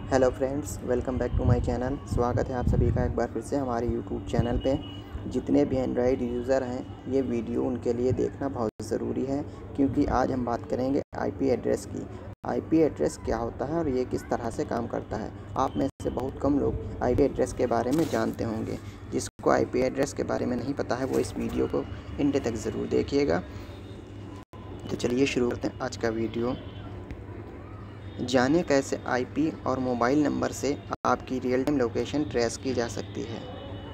Hello friends, welcome back to my channel. स्वागत है आप सभी का एक बार फिर से हमारे यूट्यूब चैनल पे। जितने भी एंड्रॉयड यूज़र हैं, ये वीडियो उनके लिए देखना बहुत ज़रूरी है, क्योंकि आज हम बात करेंगे आईपी एड्रेस की। आईपी एड्रेस क्या होता है और ये किस तरह से काम करता है। आप में से बहुत कम लोग आईपी एड्रेस के बारे में जानते होंगे। जिसको आईपी एड्रेस के बारे में नहीं पता है, वो इस वीडियो को एंड तक ज़रूर देखिएगा। तो चलिए शुरू करते हैं आज का वीडियो। जाने कैसे आईपी और मोबाइल नंबर से आपकी रियल टाइम लोकेशन ट्रेस की जा सकती है।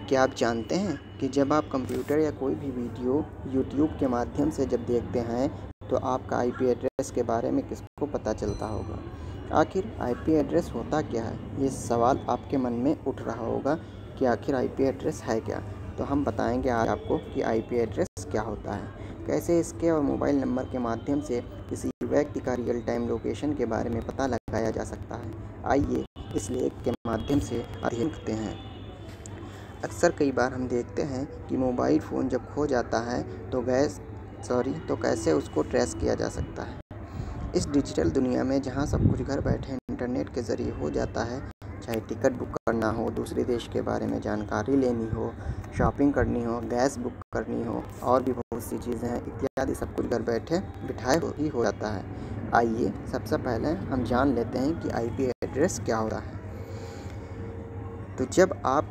क्या आप जानते हैं कि जब आप कंप्यूटर या कोई भी वीडियो यूट्यूब के माध्यम से जब देखते हैं तो आपका आईपी एड्रेस के बारे में किसको पता चलता होगा। आखिर आईपी एड्रेस होता क्या है, ये सवाल आपके मन में उठ रहा होगा कि आखिर आईपी एड्रेस है क्या। तो हम बताएंगे आज आपको कि आईपी एड्रेस क्या होता है, कैसे इसके और मोबाइल नंबर के माध्यम से किसी व्यक्ति का रियल टाइम लोकेशन के बारे में पता लगाया जा सकता है। आइए इस लेख के माध्यम से अध्ययन करते हैं। अक्सर कई बार हम देखते हैं कि मोबाइल फ़ोन जब खो जाता है तो कैसे उसको ट्रेस किया जा सकता है। इस डिजिटल दुनिया में जहां सब कुछ घर बैठे इंटरनेट के ज़रिए हो जाता है, चाहे टिकट बुक करना हो, दूसरे देश के बारे में जानकारी लेनी हो, शॉपिंग करनी हो, गैस बुक करनी हो और भी बहुत सी चीज़ें हैं इत्यादि, सब कुछ घर बैठे बिठाए ही हो जाता है। आइए सबसे पहले हम जान लेते हैं कि आईपी एड्रेस क्या होता है। तो जब आप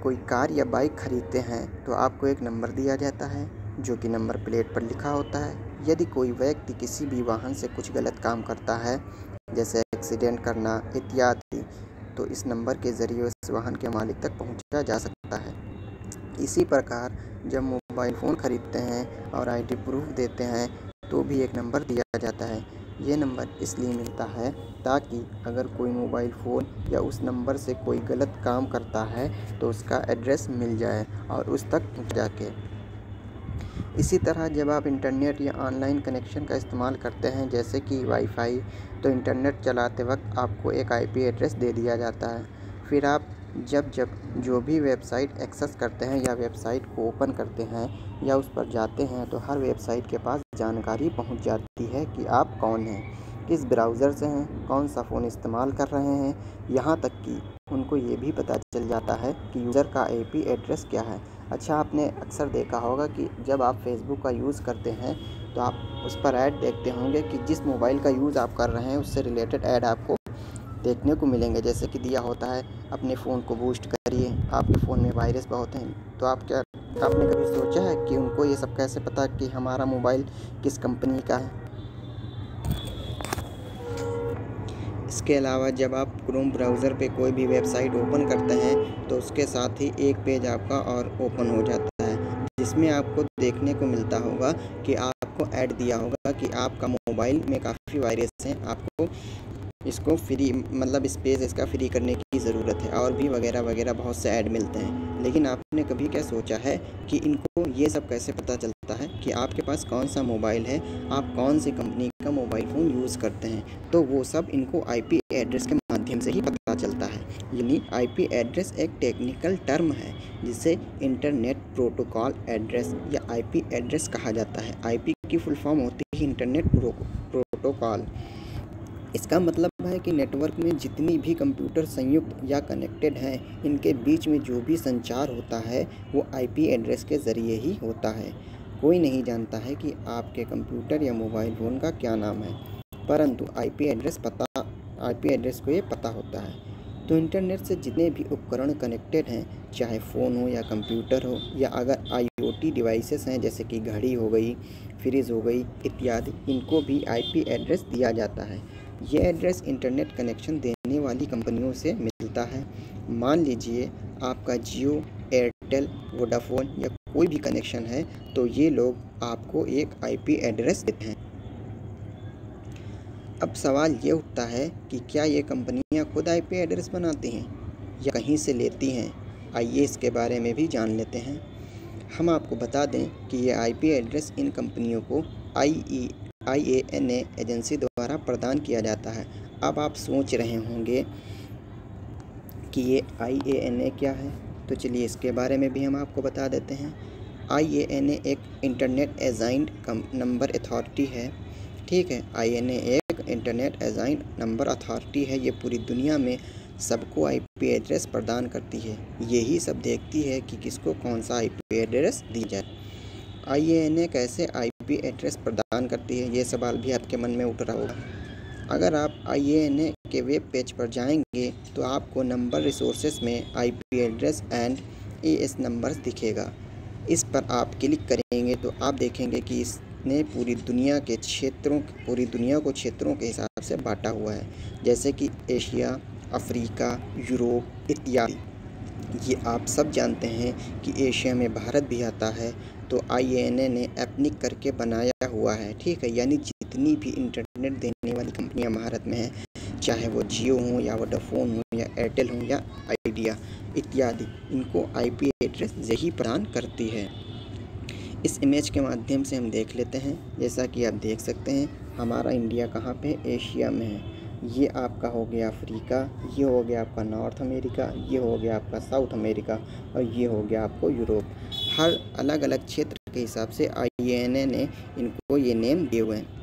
कोई कार या बाइक खरीदते हैं तो आपको एक नंबर दिया जाता है जो कि नंबर प्लेट पर लिखा होता है। यदि कोई व्यक्ति किसी भी वाहन से कुछ गलत काम करता है, जैसे एक्सीडेंट करना इत्यादि, तो इस नंबर के ज़रिए उस वाहन के मालिक तक पहुंचा जा सकता है। इसी प्रकार जब मोबाइल फ़ोन खरीदते हैं और आईडी प्रूफ देते हैं तो भी एक नंबर दिया जाता है। ये नंबर इसलिए मिलता है ताकि अगर कोई मोबाइल फ़ोन या उस नंबर से कोई गलत काम करता है तो उसका एड्रेस मिल जाए और उस तक जाके। इसी तरह जब आप इंटरनेट या ऑनलाइन कनेक्शन का इस्तेमाल करते हैं, जैसे कि वाईफाई, तो इंटरनेट चलाते वक्त आपको एक आईपी एड्रेस दे दिया जाता है। फिर आप जब जो भी वेबसाइट एक्सेस करते हैं या वेबसाइट को ओपन करते हैं या उस पर जाते हैं तो हर वेबसाइट के पास जानकारी पहुंच जाती है कि आप कौन हैं, किस ब्राउज़र से हैं, कौन सा फ़ोन इस्तेमाल कर रहे हैं। यहाँ तक कि उनको ये भी पता चल जाता है कि यूज़र का आईपी एड्रेस क्या है। अच्छा, आपने अक्सर देखा होगा कि जब आप फेसबुक का यूज़ करते हैं तो आप उस पर ऐड देखते होंगे कि जिस मोबाइल का यूज़ आप कर रहे हैं उससे रिलेटेड ऐड आपको देखने को मिलेंगे। जैसे कि दिया होता है, अपने फ़ोन को बूस्ट करिए, आपके फ़ोन में वायरस बहुत हैं। तो आपने कभी सोचा है कि उनको ये सब कैसे पता कि हमारा मोबाइल किस कंपनी का है। इसके अलावा जब आप क्रोम ब्राउज़र पे कोई भी वेबसाइट ओपन करते हैं तो उसके साथ ही एक पेज आपका और ओपन हो जाता है, जिसमें आपको देखने को मिलता होगा कि आपको ऐड दिया होगा कि आपका मोबाइल में काफ़ी वायरस हैं, आपको इसको फ्री स्पेस इसका फ्री करने की ज़रूरत है, और भी वगैरह वगैरह बहुत से ऐड मिलते हैं। लेकिन आपने कभी क्या सोचा है कि इनको ये सब कैसे पता चलता है कि आपके पास कौन सा मोबाइल है, आप कौन सी कंपनी का मोबाइल फ़ोन यूज़ करते हैं। तो वो सब इनको आईपी एड्रेस के माध्यम से ही पता चलता है। यानी आईपी एड्रेस एक टेक्निकल टर्म है जिसे इंटरनेट प्रोटोकॉल एड्रेस या आईपी एड्रेस कहा जाता है। आईपी की फुल फॉर्म होती है इंटरनेट प्रोटोकॉल। इसका मतलब है कि नेटवर्क में जितनी भी कंप्यूटर संयुक्त या कनेक्टेड हैं, इनके बीच में जो भी संचार होता है वो आईपी एड्रेस के ज़रिए ही होता है। कोई नहीं जानता है कि आपके कंप्यूटर या मोबाइल फ़ोन का क्या नाम है, परंतु आईपी एड्रेस को ये पता होता है। तो इंटरनेट से जितने भी उपकरण कनेक्टेड हैं, चाहे फ़ोन हो या कंप्यूटर हो, या अगर आईओटी डिवाइसेस हैं जैसे कि घड़ी हो गई, फ्रिज हो गई इत्यादि, इनको भी आईपी एड्रेस दिया जाता है। ये एड्रेस इंटरनेट कनेक्शन देने वाली कंपनियों से मिलता है। मान लीजिए आपका जियो, एयरटेल, वोडाफोन या कोई भी कनेक्शन है तो ये लोग आपको एक आईपी एड्रेस देते हैं। अब सवाल ये उठता है कि क्या ये कंपनियां खुद आईपी एड्रेस बनाती हैं या कहीं से लेती हैं। आइए इसके बारे में भी जान लेते हैं। हम आपको बता दें कि ये आईपी एड्रेस इन कंपनियों को IANA एजेंसी द्वारा प्रदान किया जाता है। अब आप सोच रहे होंगे कि ये IANA क्या है, तो चलिए इसके बारे में भी हम आपको बता देते हैं। IANA एक इंटरनेट असाइन्ड नंबर अथॉरिटी है। ठीक है। INA एक इंटरनेट असाइन नंबर अथॉरिटी है। ये पूरी दुनिया में सबको IP एड्रेस प्रदान करती है। यही सब देखती है कि किसको कौन सा IP एड्रेस दी जाए। INA कैसे IP एड्रेस प्रदान करती है, ये सवाल भी आपके मन में उठ रहा होगा। अगर आप INA के वेब पेज पर जाएंगे तो आपको नंबर रिसोर्सेस में IP address and AS numbers दिखेगा। इस पर आप क्लिक करेंगे तो आप देखेंगे कि इसने पूरी दुनिया को क्षेत्रों के हिसाब से बांटा हुआ है, जैसे कि एशिया, अफ्रीका, यूरोप इत्यादि। ये आप सब जानते हैं कि एशिया में भारत भी आता है, तो INA ने एपनिक करके बनाया हुआ है। ठीक है, यानी जितनी भी इंटरनेट देने वाली कंपनियां भारत में हैं, चाहे वो जियो हो या वोडाफोन हो या एयरटेल हो या आइडिया इत्यादि, इनको IP एड्रेस यही प्रदान करती है। इस इमेज के माध्यम से हम देख लेते हैं। जैसा कि आप देख सकते हैं, हमारा इंडिया कहाँ पे, एशिया में है। ये आपका हो गया अफ्रीका, ये हो गया आपका नॉर्थ अमेरिका, ये हो गया आपका साउथ अमेरिका और ये हो गया आपको यूरोप। हर अलग अलग क्षेत्र के हिसाब से INA ने इनको ये नेम दिए हुए हैं।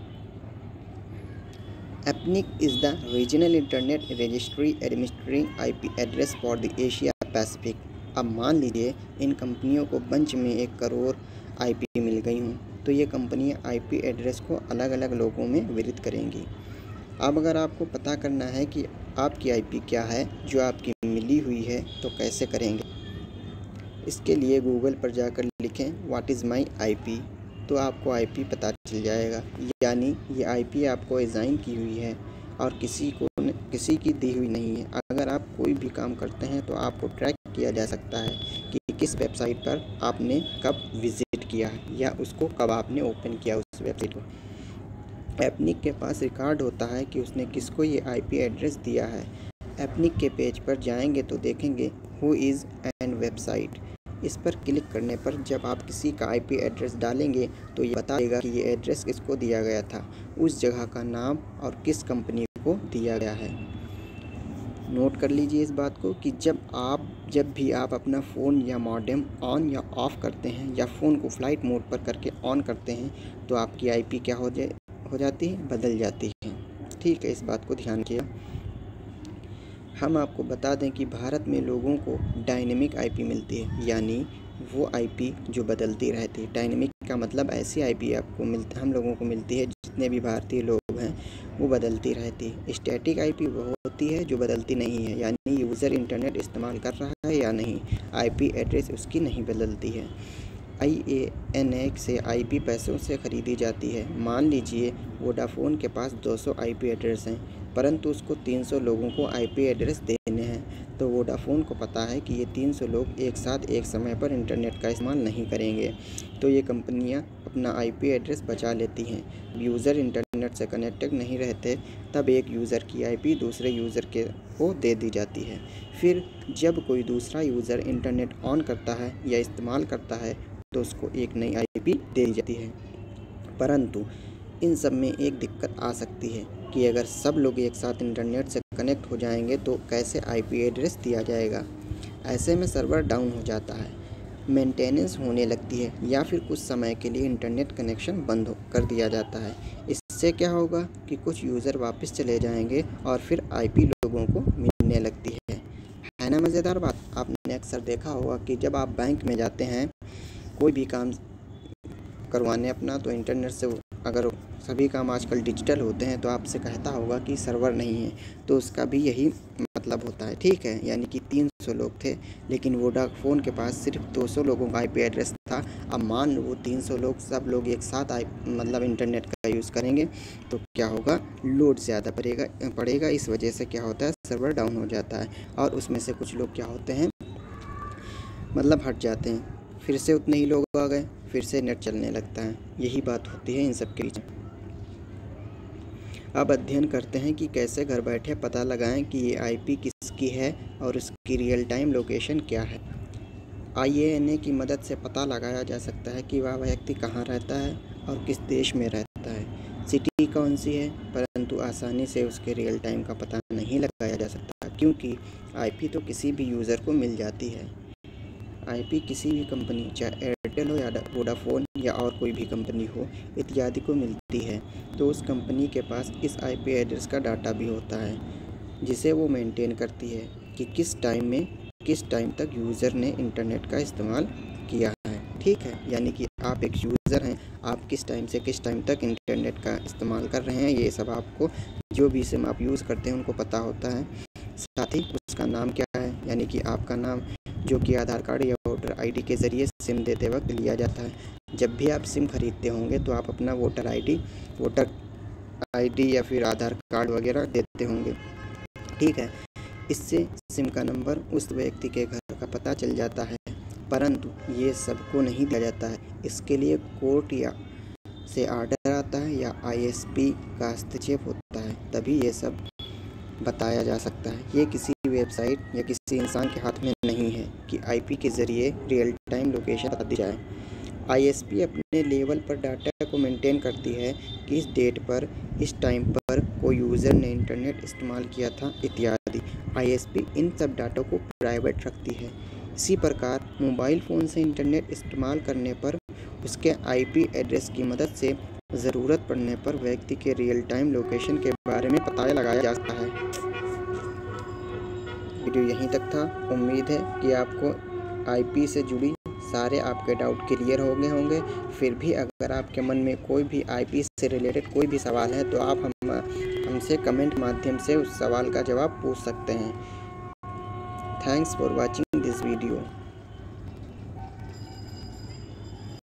APNIC is the regional internet registry administering IP address for the Asia Pacific. अब मान लीजिए इन कंपनियों को बंच में 1 करोड़ IP मिल गई हूँ, तो ये कंपनियाँ IP एड्रेस को अलग अलग लोगों में वितरित करेंगी। अब अगर आपको पता करना है कि आपकी IP क्या है जो आपकी मिली हुई है, तो कैसे करेंगे। इसके लिए गूगल पर जाकर लिखें व्हाट इज़ माई IP, तो आपको IP पता चल जाएगा। यानी ये IP आपको असाइन की हुई है और किसी की दी हुई नहीं है। अगर आप कोई भी काम करते हैं तो आपको ट्रैक किया जा सकता है कि किस वेबसाइट पर आपने कब विज़िट किया है या उसको कब आपने ओपन किया उस वेबसाइट को। एपनिक के पास रिकॉर्ड होता है कि उसने किसको ये IP एड्रेस दिया है। एपनिक के पेज पर जाएंगे तो देखेंगे हु इज़ एन वेबसाइट। इस पर क्लिक करने पर जब आप किसी का IP एड्रेस डालेंगे तो ये बताएगा कि ये एड्रेस किसको दिया गया था, उस जगह का नाम और किस कंपनी को दिया गया है। नोट कर लीजिए इस बात को कि जब भी आप अपना फ़ोन या मॉडेम ऑन या ऑफ़ करते हैं या फ़ोन को फ्लाइट मोड पर करके ऑन करते हैं तो आपकी IP क्या हो जाती है, बदल जाती है। ठीक है, इस बात को ध्यान किया। हम आपको बता दें कि भारत में लोगों को डायनेमिक IP मिलती है, यानी वो IP जो बदलती रहती है। डायनेमिक का मतलब ऐसी IP हम लोगों को मिलती है, जितने भी भारतीय लोग हैं वो बदलती रहती है। स्टैटिक IP वो होती है जो बदलती नहीं है, यानी यूज़र इंटरनेट इस्तेमाल कर रहा है या नहीं, IP एड्रेस उसकी नहीं बदलती है। INA से IP पैसों से ख़रीदी जाती है। मान लीजिए वोडाफोन के पास 200 IP एड्रेस हैं, परंतु उसको 300 लोगों को IP एड्रेस देने हैं, तो वोडाफोन को पता है कि ये 300 लोग एक साथ एक समय पर इंटरनेट का इस्तेमाल नहीं करेंगे, तो ये कंपनियां अपना IP एड्रेस बचा लेती हैं। यूज़र इंटरनेट से कनेक्टेड नहीं रहते, तब एक यूज़र की IP दूसरे यूज़र को दे दी जाती है। फिर जब कोई दूसरा यूज़र इंटरनेट ऑन करता है या इस्तेमाल करता है तो उसको एक नई IP दे दी जाती है। परंतु इन सब में एक दिक्कत आ सकती है कि अगर सब लोग एक साथ इंटरनेट से कनेक्ट हो जाएंगे तो कैसे IP एड्रेस दिया जाएगा। ऐसे में सर्वर डाउन हो जाता है, मेंटेनेंस होने लगती है या फिर कुछ समय के लिए इंटरनेट कनेक्शन बंद कर दिया जाता है। इससे क्या होगा कि कुछ यूज़र वापस चले जाएंगे और फिर IP लोगों को मिलने लगती है ना। मज़ेदार बात, आपने अक्सर देखा होगा कि जब आप बैंक में जाते हैं कोई भी काम करवाने अपना, तो इंटरनेट से अगर सभी काम आजकल डिजिटल होते हैं तो आपसे कहता होगा कि सर्वर नहीं है, तो उसका भी यही मतलब होता है। ठीक है, यानी कि 300 लोग थे लेकिन वोडाफोन के पास सिर्फ 200 लोगों का IP एड्रेस था। अब मान लो वो 300 लोग सब लोग एक साथ इंटरनेट का यूज़ करेंगे तो क्या होगा, लोड ज़्यादा पड़ेगा। इस वजह से क्या होता है, सर्वर डाउन हो जाता है और उसमें से कुछ लोग क्या होते हैं, हट जाते हैं। फिर से उतने ही लोग आ गए, फिर से नेट चलने लगता है। यही बात होती है इन सब के बीच। अब अध्ययन करते हैं कि कैसे घर बैठे पता लगाएं कि ये IP किसकी है और उसकी रियल टाइम लोकेशन क्या है। INA की मदद से पता लगाया जा सकता है कि वह व्यक्ति कहाँ रहता है और किस देश में रहता है, सिटी कौन सी है, परंतु आसानी से उसके रियल टाइम का पता नहीं लगाया जा सकता, क्योंकि IP तो किसी भी यूज़र को मिल जाती है। IP किसी भी कंपनी, चाहे एयरटेल हो या वोडाफोन या और कोई भी कंपनी हो इत्यादि को मिलती है, तो उस कंपनी के पास इस IP एड्रेस का डाटा भी होता है, जिसे वो मेंटेन करती है कि किस टाइम में किस टाइम तक यूज़र ने इंटरनेट का इस्तेमाल किया है। ठीक है, यानी कि आप एक यूज़र हैं, आप किस टाइम से किस टाइम तक इंटरनेट का इस्तेमाल कर रहे हैं, ये सब आपको जो भी सिम आप यूज़ करते हैं उनको पता होता है। साथ ही उसका नाम क्या है, यानी कि आपका नाम जो कि आधार कार्ड या वोटर ID के ज़रिए सिम देते वक्त लिया जाता है। जब भी आप सिम खरीदते होंगे तो आप अपना वोटर ID या फिर आधार कार्ड वगैरह देते होंगे। ठीक है, इससे सिम का नंबर उस व्यक्ति के घर का पता चल जाता है, परंतु ये सबको नहीं दिया जाता है। इसके लिए कोर्ट या से आर्डर आता है या ISP का हस्तक्षेप होता है, तभी ये सब बताया जा सकता है। ये किसी वेबसाइट या किसी इंसान के हाथ में नहीं है कि IP के ज़रिए रियल टाइम लोकेशन बता दी जाए। ISP अपने लेवल पर डाटा को मेंटेन करती है कि इस डेट पर इस टाइम पर कोई यूज़र ने इंटरनेट इस्तेमाल किया था इत्यादि। ISP इन सब डाटा को प्राइवेट रखती है। इसी प्रकार मोबाइल फ़ोन से इंटरनेट इस्तेमाल करने पर उसके IP एड्रेस की मदद से ज़रूरत पड़ने पर व्यक्ति के रियल टाइम लोकेशन के बारे में पता लगाया जा सकता है। वीडियो यहीं तक था। उम्मीद है कि आपको IP से जुड़ी सारे आपके डाउट क्लियर हो गए होंगे। फिर भी अगर आपके मन में कोई भी IP से रिलेटेड कोई भी सवाल है तो आप हमसे कमेंट माध्यम से उस सवाल का जवाब पूछ सकते हैं। Thanks for watching this video.